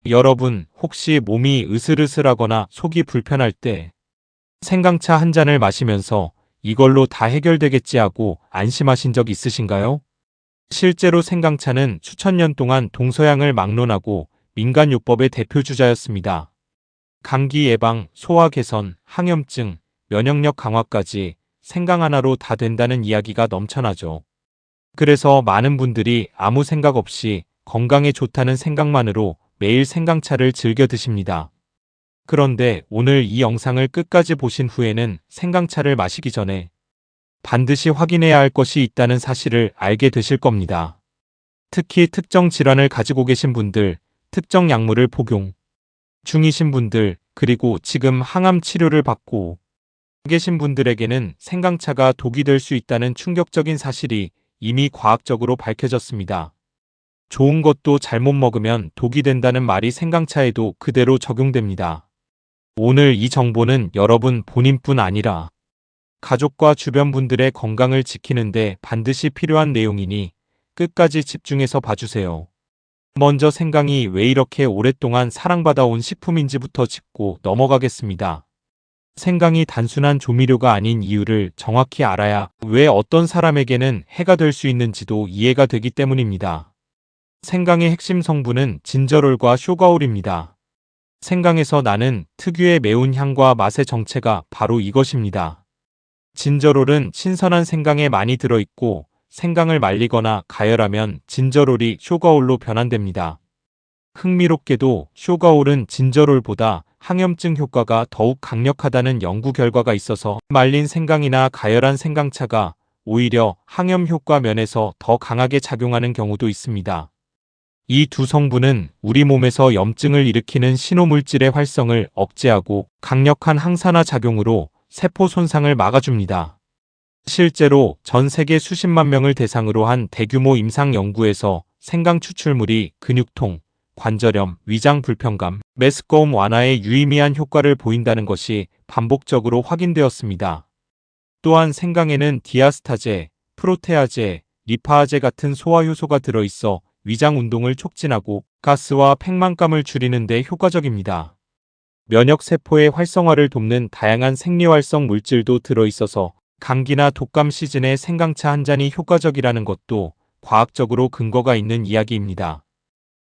여러분, 혹시 몸이 으슬으슬하거나 속이 불편할 때 생강차 한 잔을 마시면서 이걸로 다 해결되겠지 하고 안심하신 적 있으신가요? 실제로 생강차는 수천 년 동안 동서양을 막론하고 민간요법의 대표주자였습니다. 감기 예방, 소화 개선, 항염증, 면역력 강화까지 생강 하나로 다 된다는 이야기가 넘쳐나죠. 그래서 많은 분들이 아무 생각 없이 건강에 좋다는 생각만으로 매일 생강차를 즐겨 드십니다. 그런데 오늘 이 영상을 끝까지 보신 후에는 생강차를 마시기 전에 반드시 확인해야 할 것이 있다는 사실을 알게 되실 겁니다. 특히 특정 질환을 가지고 계신 분들, 특정 약물을 복용 중이신 분들, 그리고 지금 항암 치료를 받고 계신 분들에게는 생강차가 독이 될 수 있다는 충격적인 사실이 이미 과학적으로 밝혀졌습니다. 좋은 것도 잘못 먹으면 독이 된다는 말이 생강차에도 그대로 적용됩니다. 오늘 이 정보는 여러분 본인뿐 아니라 가족과 주변 분들의 건강을 지키는데 반드시 필요한 내용이니 끝까지 집중해서 봐주세요. 먼저 생강이 왜 이렇게 오랫동안 사랑받아온 식품인지부터 짚고 넘어가겠습니다. 생강이 단순한 조미료가 아닌 이유를 정확히 알아야 왜 어떤 사람에게는 해가 될 수 있는지도 이해가 되기 때문입니다. 생강의 핵심 성분은 진저롤과 쇼가올입니다. 생강에서 나는 특유의 매운 향과 맛의 정체가 바로 이것입니다. 진저롤은 신선한 생강에 많이 들어있고 생강을 말리거나 가열하면 진저롤이 쇼가올로 변환됩니다. 흥미롭게도 쇼가올은 진저롤보다 항염증 효과가 더욱 강력하다는 연구 결과가 있어서 말린 생강이나 가열한 생강차가 오히려 항염 효과 면에서 더 강하게 작용하는 경우도 있습니다. 이 두 성분은 우리 몸에서 염증을 일으키는 신호물질의 활성을 억제하고 강력한 항산화 작용으로 세포 손상을 막아줍니다. 실제로 전 세계 수십만 명을 대상으로 한 대규모 임상 연구에서 생강 추출물이 근육통, 관절염, 위장 불편감, 메스꺼움 완화에 유의미한 효과를 보인다는 것이 반복적으로 확인되었습니다. 또한 생강에는 디아스타제, 프로테아제, 리파아제 같은 소화효소가 들어있어 위장 운동을 촉진하고 가스와 팽만감을 줄이는 데 효과적입니다. 면역세포의 활성화를 돕는 다양한 생리활성 물질도 들어있어서 감기나 독감 시즌에 생강차 한 잔이 효과적이라는 것도 과학적으로 근거가 있는 이야기입니다.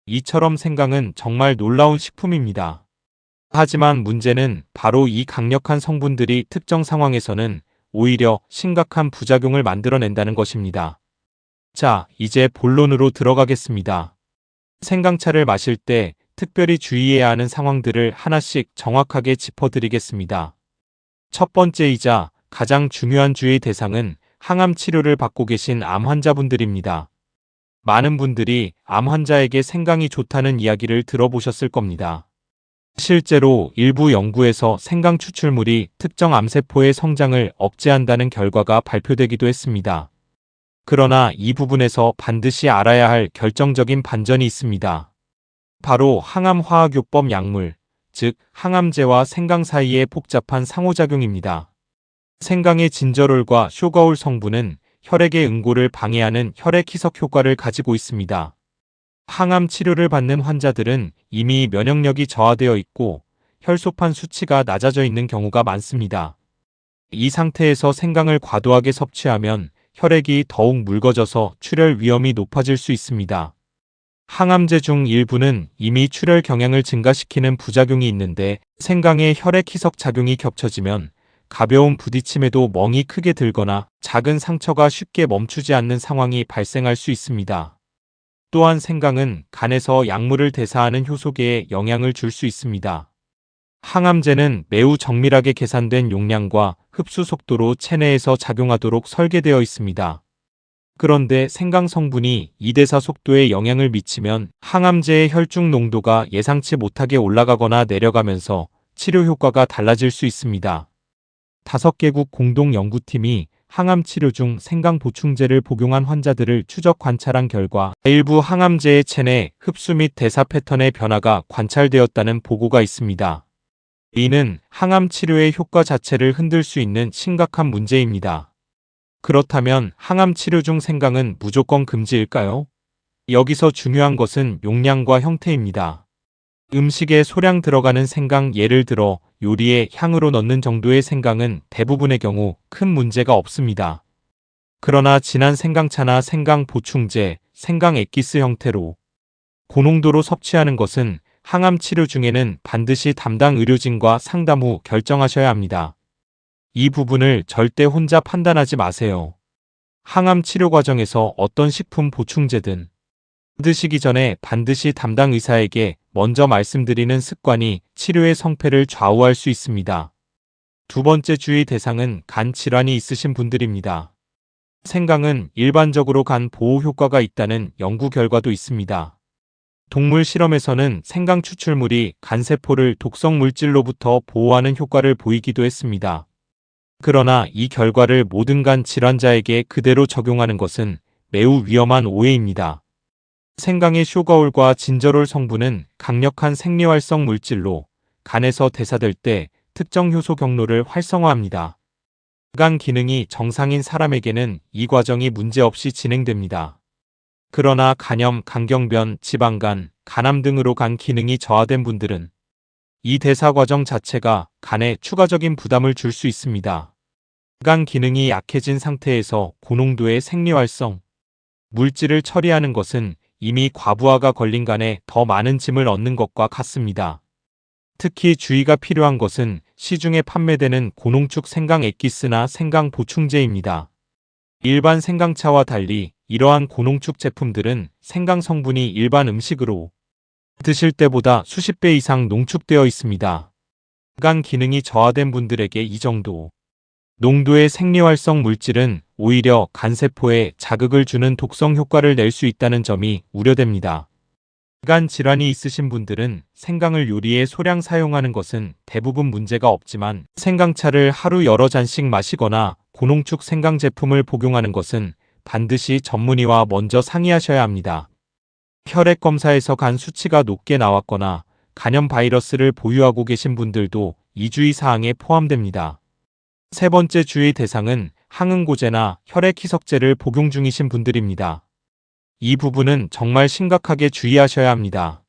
이처럼 생강은 정말 놀라운 식품입니다. 하지만 문제는 바로 이 강력한 성분들이 특정 상황에서는 오히려 심각한 부작용을 만들어낸다는 것입니다. 자, 이제 본론으로 들어가겠습니다. 생강차를 마실 때 특별히 주의해야 하는 상황들을 하나씩 정확하게 짚어드리겠습니다. 첫 번째이자 가장 중요한 주의 대상은 항암 치료를 받고 계신 암 환자분들입니다. 많은 분들이 암 환자에게 생강이 좋다는 이야기를 들어보셨을 겁니다. 실제로 일부 연구에서 생강 추출물이 특정 암세포의 성장을 억제한다는 결과가 발표되기도 했습니다. 그러나 이 부분에서 반드시 알아야 할 결정적인 반전이 있습니다. 바로 항암화학요법 약물, 즉 항암제와 생강 사이의 복잡한 상호작용입니다. 생강의 진저롤과 쇼가올 성분은 혈액의 응고를 방해하는 혈액 희석 효과를 가지고 있습니다. 항암 치료를 받는 환자들은 이미 면역력이 저하되어 있고 혈소판 수치가 낮아져 있는 경우가 많습니다. 이 상태에서 생강을 과도하게 섭취하면 혈액이 더욱 묽어져서 출혈 위험이 높아질 수 있습니다. 항암제 중 일부는 이미 출혈 경향을 증가시키는 부작용이 있는데 생강의 혈액 희석 작용이 겹쳐지면 가벼운 부딪힘에도 멍이 크게 들거나 작은 상처가 쉽게 멈추지 않는 상황이 발생할 수 있습니다. 또한 생강은 간에서 약물을 대사하는 효소계에 영향을 줄 수 있습니다. 항암제는 매우 정밀하게 계산된 용량과 흡수 속도로 체내에서 작용하도록 설계되어 있습니다. 그런데 생강 성분이 2대4 속도에 영향을 미치면 항암제의 혈중 농도가 예상치 못하게 올라가거나 내려가면서 치료 효과가 달라질 수 있습니다. 5개국 공동 연구팀이 항암 치료 중 생강 보충제를 복용한 환자들을 추적 관찰한 결과 일부 항암제의 체내 흡수 및 대사 패턴의 변화가 관찰되었다는 보고가 있습니다. 이는 항암 치료의 효과 자체를 흔들 수 있는 심각한 문제입니다. 그렇다면 항암 치료 중 생강은 무조건 금지일까요? 여기서 중요한 것은 용량과 형태입니다. 음식에 소량 들어가는 생강, 예를 들어 요리에 향으로 넣는 정도의 생강은 대부분의 경우 큰 문제가 없습니다. 그러나 진한 생강차나 생강 보충제, 생강 액기스 형태로 고농도로 섭취하는 것은 항암 치료 중에는 반드시 담당 의료진과 상담 후 결정하셔야 합니다. 이 부분을 절대 혼자 판단하지 마세요. 항암 치료 과정에서 어떤 식품 보충제든 드시기 전에 반드시 담당 의사에게 먼저 말씀드리는 습관이 치료의 성패를 좌우할 수 있습니다. 두 번째 주의 대상은 간 질환이 있으신 분들입니다. 생강은 일반적으로 간 보호 효과가 있다는 연구 결과도 있습니다. 동물 실험에서는 생강 추출물이 간세포를 독성 물질로부터 보호하는 효과를 보이기도 했습니다. 그러나 이 결과를 모든 간 질환자에게 그대로 적용하는 것은 매우 위험한 오해입니다. 생강의 쇼가올과 진저롤 성분은 강력한 생리활성 물질로 간에서 대사될 때 특정 효소 경로를 활성화합니다. 간 기능이 정상인 사람에게는 이 과정이 문제없이 진행됩니다. 그러나 간염, 간경변, 지방간, 간암 등으로 간 기능이 저하된 분들은 이 대사 과정 자체가 간에 추가적인 부담을 줄 수 있습니다. 간 기능이 약해진 상태에서 고농도의 생리활성 물질을 처리하는 것은 이미 과부하가 걸린 간에 더 많은 짐을 얻는 것과 같습니다. 특히 주의가 필요한 것은 시중에 판매되는 고농축 생강 액기스나 생강 보충제입니다. 일반 생강차와 달리 이러한 고농축 제품들은 생강 성분이 일반 음식으로 드실 때보다 수십 배 이상 농축되어 있습니다. 간 기능이 저하된 분들에게 이 정도 농도의 생리활성 물질은 오히려 간세포에 자극을 주는 독성 효과를 낼 수 있다는 점이 우려됩니다. 간 질환이 있으신 분들은 생강을 요리에 소량 사용하는 것은 대부분 문제가 없지만 생강차를 하루 여러 잔씩 마시거나 고농축 생강 제품을 복용하는 것은 반드시 전문의와 먼저 상의하셔야 합니다. 혈액 검사에서 간 수치가 높게 나왔거나 간염 바이러스를 보유하고 계신 분들도 이 주의 사항에 포함됩니다. 세 번째 주의 대상은 항응고제나 혈액 희석제를 복용 중이신 분들입니다. 이 부분은 정말 심각하게 주의하셔야 합니다.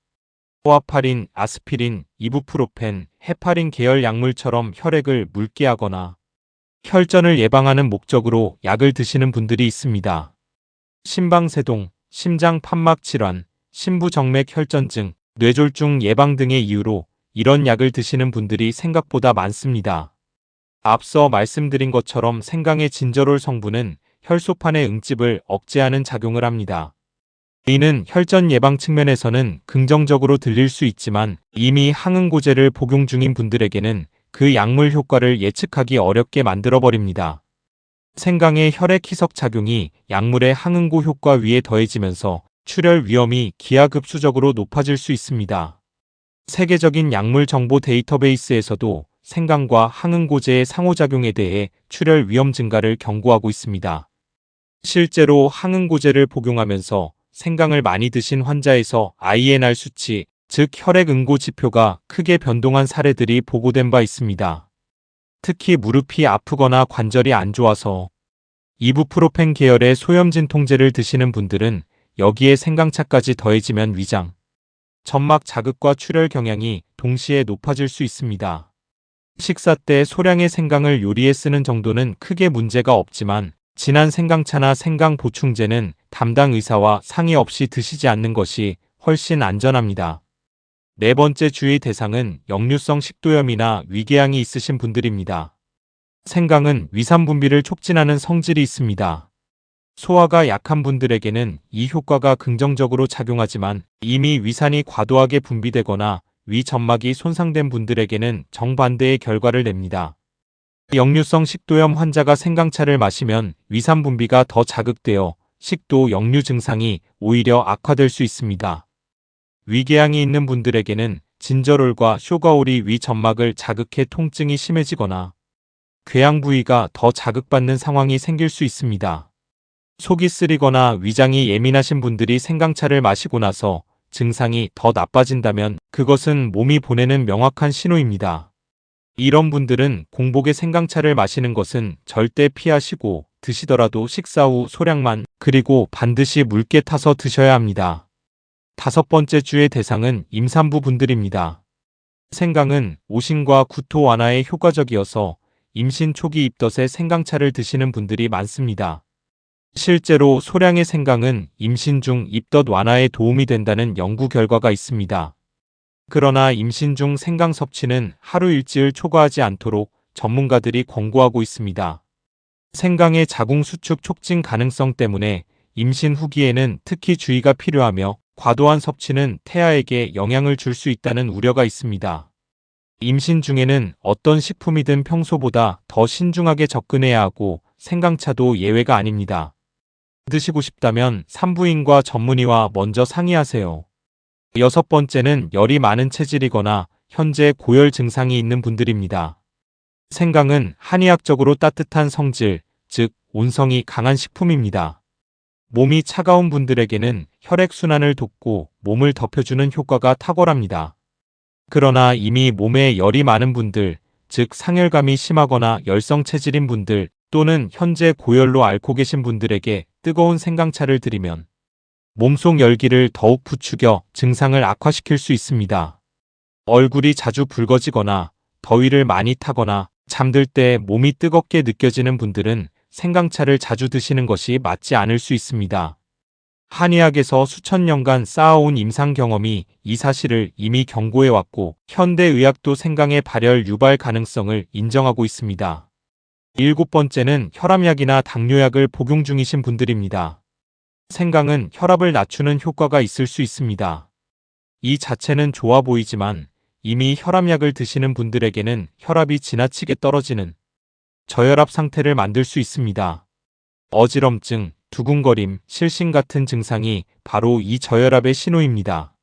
호아파린, 아스피린, 이부프로펜, 헤파린 계열 약물처럼 혈액을 묽게 하거나 혈전을 예방하는 목적으로 약을 드시는 분들이 있습니다. 심방세동, 심장 판막 질환, 심부정맥 혈전증, 뇌졸중 예방 등의 이유로 이런 약을 드시는 분들이 생각보다 많습니다. 앞서 말씀드린 것처럼 생강의 진저롤 성분은 혈소판의 응집을 억제하는 작용을 합니다. 이는 혈전 예방 측면에서는 긍정적으로 들릴 수 있지만 이미 항응고제를 복용 중인 분들에게는 그 약물 효과를 예측하기 어렵게 만들어버립니다. 생강의 혈액 희석 작용이 약물의 항응고 효과 위에 더해지면서 출혈 위험이 기하급수적으로 높아질 수 있습니다. 세계적인 약물 정보 데이터베이스에서도 생강과 항응고제의 상호작용에 대해 출혈 위험 증가를 경고하고 있습니다. 실제로 항응고제를 복용하면서 생강을 많이 드신 환자에서 INR 수치, 즉 혈액 응고 지표가 크게 변동한 사례들이 보고된 바 있습니다. 특히 무릎이 아프거나 관절이 안 좋아서 이부프로펜 계열의 소염 진통제를 드시는 분들은 여기에 생강차까지 더해지면 위장, 점막 자극과 출혈 경향이 동시에 높아질 수 있습니다. 식사 때 소량의 생강을 요리에 쓰는 정도는 크게 문제가 없지만 진한 생강차나 생강 보충제는 담당 의사와 상의 없이 드시지 않는 것이 훨씬 안전합니다. 네 번째 주의 대상은 역류성 식도염이나 위궤양이 있으신 분들입니다. 생강은 위산 분비를 촉진하는 성질이 있습니다. 소화가 약한 분들에게는 이 효과가 긍정적으로 작용하지만 이미 위산이 과도하게 분비되거나 위 점막이 손상된 분들에게는 정반대의 결과를 냅니다. 역류성 식도염 환자가 생강차를 마시면 위산 분비가 더 자극되어 식도 역류 증상이 오히려 악화될 수 있습니다. 위궤양이 있는 분들에게는 진저롤과 쇼가올이 위 점막을 자극해 통증이 심해지거나 궤양 부위가 더 자극받는 상황이 생길 수 있습니다. 속이 쓰리거나 위장이 예민하신 분들이 생강차를 마시고 나서 증상이 더 나빠진다면 그것은 몸이 보내는 명확한 신호입니다. 이런 분들은 공복에 생강차를 마시는 것은 절대 피하시고 드시더라도 식사 후 소량만 그리고 반드시 묽게 타서 드셔야 합니다. 5번째 주의 대상은 임산부 분들입니다. 생강은 오심과 구토 완화에 효과적이어서 임신 초기 입덧에 생강차를 드시는 분들이 많습니다. 실제로 소량의 생강은 임신 중 입덧 완화에 도움이 된다는 연구 결과가 있습니다. 그러나 임신 중 생강 섭취는 하루 일지를 초과하지 않도록 전문가들이 권고하고 있습니다. 생강의 자궁 수축 촉진 가능성 때문에 임신 후기에는 특히 주의가 필요하며 과도한 섭취는 태아에게 영향을 줄 수 있다는 우려가 있습니다. 임신 중에는 어떤 식품이든 평소보다 더 신중하게 접근해야 하고 생강차도 예외가 아닙니다. 드시고 싶다면 산부인과 전문의와 먼저 상의하세요. 6번째는 열이 많은 체질이거나 현재 고열 증상이 있는 분들입니다. 생강은 한의학적으로 따뜻한 성질, 즉 온성이 강한 식품입니다. 몸이 차가운 분들에게는 혈액순환을 돕고 몸을 덮여주는 효과가 탁월합니다. 그러나 이미 몸에 열이 많은 분들, 즉 상열감이 심하거나 열성 체질인 분들 또는 현재 고열로 앓고 계신 분들에게 뜨거운 생강차를 드리면 몸속 열기를 더욱 부추겨 증상을 악화시킬 수 있습니다. 얼굴이 자주 붉어지거나 더위를 많이 타거나 잠들 때 몸이 뜨겁게 느껴지는 분들은 생강차를 자주 드시는 것이 맞지 않을 수 있습니다. 한의학에서 수천 년간 쌓아온 임상 경험이 이 사실을 이미 경고해왔고 현대의학도 생강의 발열 유발 가능성을 인정하고 있습니다. 7번째는 혈압약이나 당뇨약을 복용 중이신 분들입니다. 생강은 혈압을 낮추는 효과가 있을 수 있습니다. 이 자체는 좋아 보이지만 이미 혈압약을 드시는 분들에게는 혈압이 지나치게 떨어지는 저혈압 상태를 만들 수 있습니다. 어지럼증, 두근거림, 실신 같은 증상이 바로 이 저혈압의 신호입니다.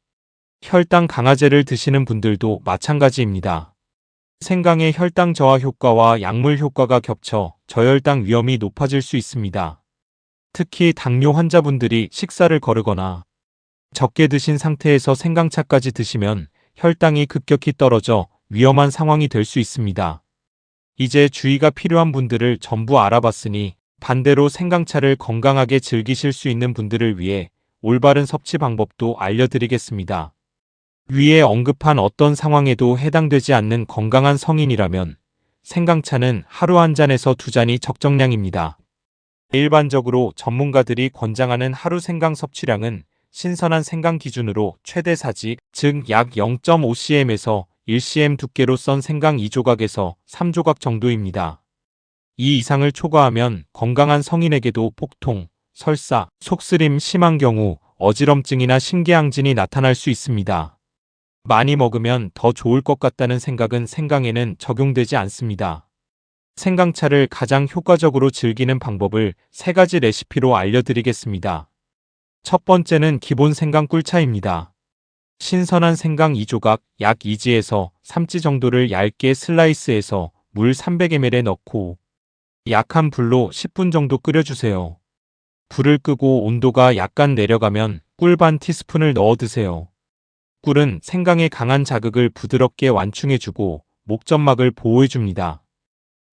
혈당 강화제를 드시는 분들도 마찬가지입니다. 생강의 혈당 저하 효과와 약물 효과가 겹쳐 저혈당 위험이 높아질 수 있습니다. 특히 당뇨 환자분들이 식사를 거르거나 적게 드신 상태에서 생강차까지 드시면 혈당이 급격히 떨어져 위험한 상황이 될 수 있습니다. 이제 주의가 필요한 분들을 전부 알아봤으니 반대로 생강차를 건강하게 즐기실 수 있는 분들을 위해 올바른 섭취 방법도 알려드리겠습니다. 위에 언급한 어떤 상황에도 해당되지 않는 건강한 성인이라면 생강차는 하루 한 잔에서 2잔이 적정량입니다. 일반적으로 전문가들이 권장하는 하루 생강 섭취량은 신선한 생강 기준으로 최대 4직, 즉 약 0.5cm에서 1cm 두께로 썬 생강 2조각에서 3조각 정도입니다. 이 이상을 초과하면 건강한 성인에게도 폭통, 설사, 속쓰림 심한 경우 어지럼증이나 심계항진이 나타날 수 있습니다. 많이 먹으면 더 좋을 것 같다는 생각은 생강에는 적용되지 않습니다. 생강차를 가장 효과적으로 즐기는 방법을 3가지 레시피로 알려드리겠습니다. 첫 번째는 기본 생강 꿀차입니다. 신선한 생강 2조각, 약 2지에서 3지 정도를 얇게 슬라이스해서 물 300ml에 넣고 약한 불로 10분 정도 끓여주세요. 불을 끄고 온도가 약간 내려가면 꿀 반 티스푼을 넣어 드세요. 꿀은 생강의 강한 자극을 부드럽게 완충해주고 목점막을 보호해줍니다.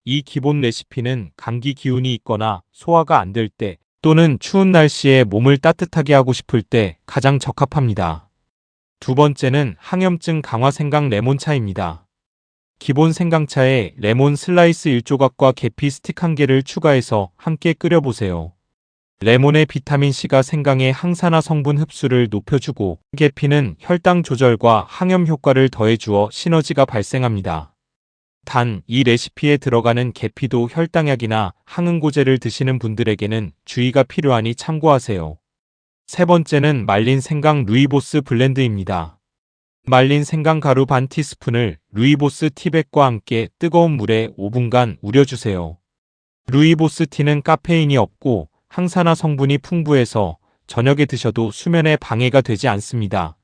이 기본 레시피는 감기 기운이 있거나 소화가 안 될 때 또는 추운 날씨에 몸을 따뜻하게 하고 싶을 때 가장 적합합니다. 두 번째는 항염증 강화 생강 레몬차입니다. 기본 생강차에 레몬 슬라이스 1조각과 계피 스틱 1개를 추가해서 함께 끓여보세요. 레몬의 비타민C가 생강의 항산화 성분 흡수를 높여주고 계피는 혈당 조절과 항염 효과를 더해주어 시너지가 발생합니다. 단, 이 레시피에 들어가는 계피도 혈당약이나 항응고제를 드시는 분들에게는 주의가 필요하니 참고하세요. 세 번째는 말린 생강 루이보스 블렌드입니다. 말린 생강 가루 반 티스푼을 루이보스 티백과 함께 뜨거운 물에 5분간 우려주세요. 루이보스 티는 카페인이 없고 항산화 성분이 풍부해서 저녁에 드셔도 수면에 방해가 되지 않습니다.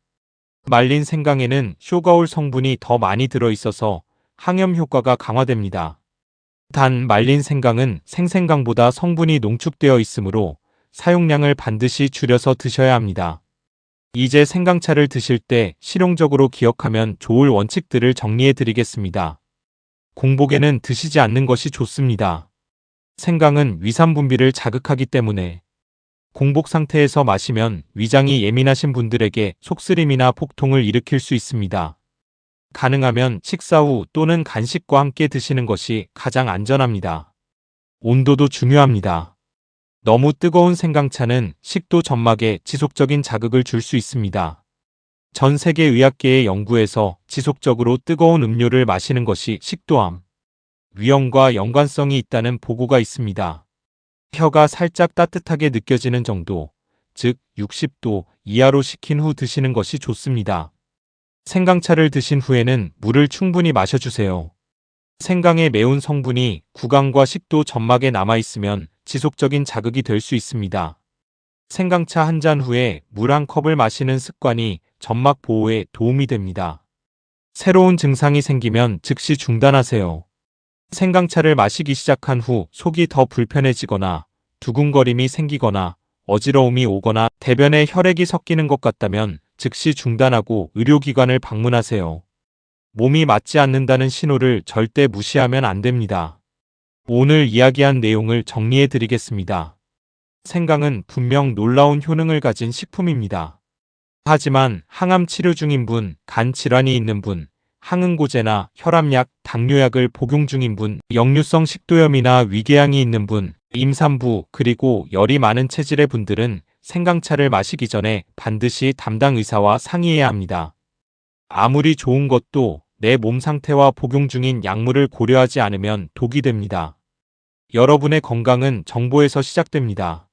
말린 생강에는 쇼가올 성분이 더 많이 들어있어서 항염 효과가 강화됩니다. 단 말린 생강은 생생강보다 성분이 농축되어 있으므로 사용량을 반드시 줄여서 드셔야 합니다. 이제 생강차를 드실 때 실용적으로 기억하면 좋을 원칙들을 정리해 드리겠습니다. 공복에는 드시지 않는 것이 좋습니다. 생강은 위산 분비를 자극하기 때문에 공복 상태에서 마시면 위장이 예민하신 분들에게 속쓰림이나 복통을 일으킬 수 있습니다. 가능하면 식사 후 또는 간식과 함께 드시는 것이 가장 안전합니다. 온도도 중요합니다. 너무 뜨거운 생강차는 식도 점막에 지속적인 자극을 줄 수 있습니다. 전 세계 의학계의 연구에서 지속적으로 뜨거운 음료를 마시는 것이 식도암 위험과 연관성이 있다는 보고가 있습니다. 혀가 살짝 따뜻하게 느껴지는 정도, 즉 60도 이하로 식힌 후 드시는 것이 좋습니다. 생강차를 드신 후에는 물을 충분히 마셔주세요. 생강의 매운 성분이 구강과 식도 점막에 남아있으면 지속적인 자극이 될 수 있습니다. 생강차 한 잔 후에 물 한 컵을 마시는 습관이 점막 보호에 도움이 됩니다. 새로운 증상이 생기면 즉시 중단하세요. 생강차를 마시기 시작한 후 속이 더 불편해지거나 두근거림이 생기거나 어지러움이 오거나 대변에 혈액이 섞이는 것 같다면 즉시 중단하고 의료기관을 방문하세요. 몸이 맞지 않는다는 신호를 절대 무시하면 안 됩니다. 오늘 이야기한 내용을 정리해 드리겠습니다. 생강은 분명 놀라운 효능을 가진 식품입니다. 하지만 항암 치료 중인 분, 간 질환이 있는 분, 항응고제나 혈압약, 당뇨약을 복용 중인 분, 역류성 식도염이나 위궤양이 있는 분, 임산부, 그리고 열이 많은 체질의 분들은 생강차를 마시기 전에 반드시 담당 의사와 상의해야 합니다. 아무리 좋은 것도 내 몸 상태와 복용 중인 약물을 고려하지 않으면 독이 됩니다. 여러분의 건강은 정보에서 시작됩니다.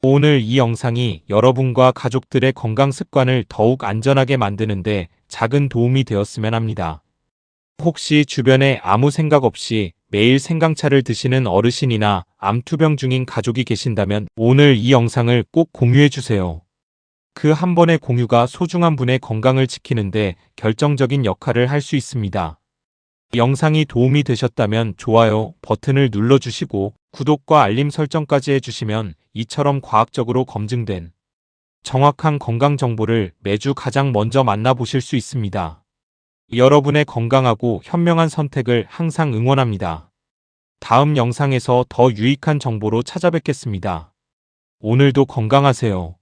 오늘 이 영상이 여러분과 가족들의 건강 습관을 더욱 안전하게 만드는데 작은 도움이 되었으면 합니다. 혹시 주변에 아무 생각 없이 매일 생강차를 드시는 어르신이나 암투병 중인 가족이 계신다면 오늘 이 영상을 꼭 공유해 주세요. 그 한 번의 공유가 소중한 분의 건강을 지키는데 결정적인 역할을 할 수 있습니다. 영상이 도움이 되셨다면 좋아요 버튼을 눌러주시고 구독과 알림 설정까지 해주시면 이처럼 과학적으로 검증된 정확한 건강 정보를 매주 가장 먼저 만나보실 수 있습니다. 여러분의 건강하고 현명한 선택을 항상 응원합니다. 다음 영상에서 더 유익한 정보로 찾아뵙겠습니다. 오늘도 건강하세요.